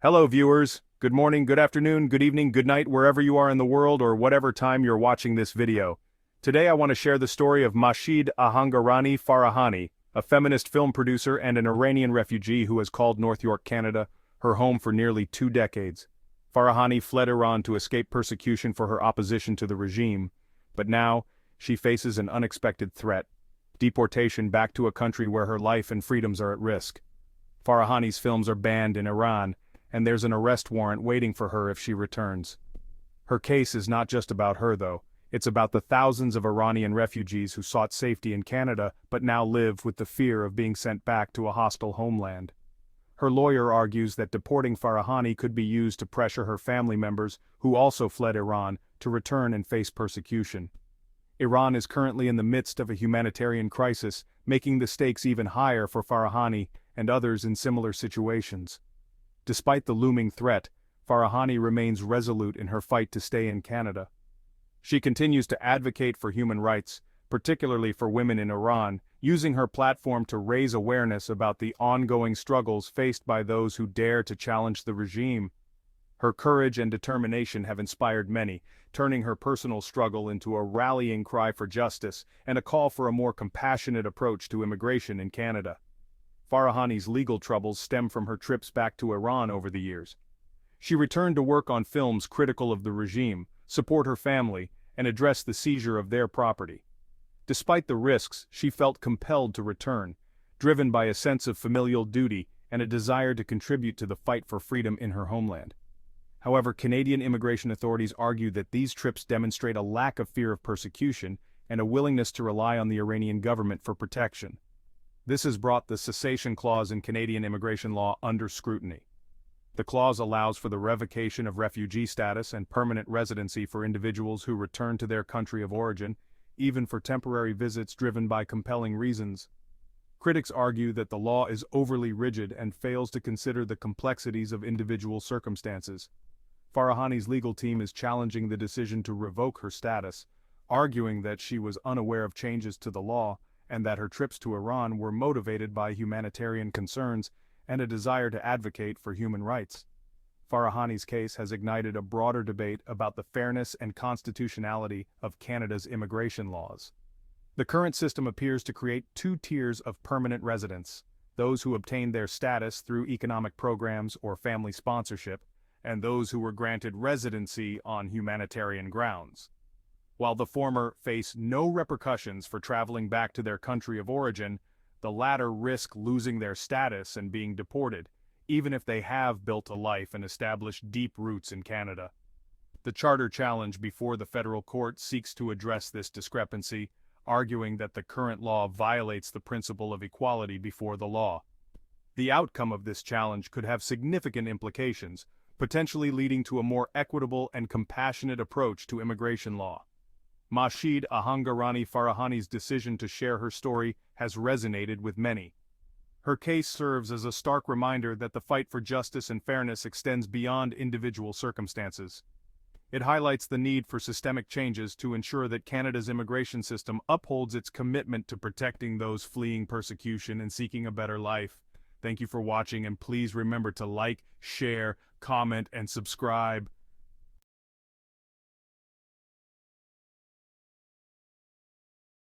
Hello viewers, good morning, good afternoon, good evening, good night, wherever you are in the world or whatever time you're watching this video. Today I want to share the story of Masheed Ahangarani Farahani, a feminist film producer and an Iranian refugee who has called North York, Canada, her home for nearly 2 decades. Farahani fled Iran to escape persecution for her opposition to the regime, but now she faces an unexpected threat: deportation back to a country where her life and freedoms are at risk. Farahani's films are banned in Iran, and there's an arrest warrant waiting for her if she returns. Her case is not just about her though, it's about the thousands of Iranian refugees who sought safety in Canada but now live with the fear of being sent back to a hostile homeland. Her lawyer argues that deporting Farahani could be used to pressure her family members, who also fled Iran, to return and face persecution. Iran is currently in the midst of a humanitarian crisis, making the stakes even higher for Farahani and others in similar situations. Despite the looming threat, Farahani remains resolute in her fight to stay in Canada. She continues to advocate for human rights, particularly for women in Iran, using her platform to raise awareness about the ongoing struggles faced by those who dare to challenge the regime. Her courage and determination have inspired many, turning her personal struggle into a rallying cry for justice and a call for a more compassionate approach to immigration in Canada. Farahani's legal troubles stem from her trips back to Iran over the years. She returned to work on films critical of the regime, support her family, and address the seizure of their property. Despite the risks, she felt compelled to return, driven by a sense of familial duty and a desire to contribute to the fight for freedom in her homeland. However, Canadian immigration authorities argue that these trips demonstrate a lack of fear of persecution and a willingness to rely on the Iranian government for protection. This has brought the cessation clause in Canadian immigration law under scrutiny. The clause allows for the revocation of refugee status and permanent residency for individuals who return to their country of origin, even for temporary visits driven by compelling reasons. Critics argue that the law is overly rigid and fails to consider the complexities of individual circumstances. Farahani's legal team is challenging the decision to revoke her status, arguing that she was unaware of changes to the law and that her trips to Iran were motivated by humanitarian concerns and a desire to advocate for human rights. Farahani's case has ignited a broader debate about the fairness and constitutionality of Canada's immigration laws. The current system appears to create 2 tiers of permanent residents: those who obtained their status through economic programs or family sponsorship, and those who were granted residency on humanitarian grounds. While the former face no repercussions for traveling back to their country of origin, the latter risk losing their status and being deported, even if they have built a life and established deep roots in Canada. The charter challenge before the federal court seeks to address this discrepancy, arguing that the current law violates the principle of equality before the law. The outcome of this challenge could have significant implications, potentially leading to a more equitable and compassionate approach to immigration law. Masheed Ahangarani Farahani's decision to share her story has resonated with many. Her case serves as a stark reminder that the fight for justice and fairness extends beyond individual circumstances. It highlights the need for systemic changes to ensure that Canada's immigration system upholds its commitment to protecting those fleeing persecution and seeking a better life. Thank you for watching, and please remember to like, share, comment, and subscribe.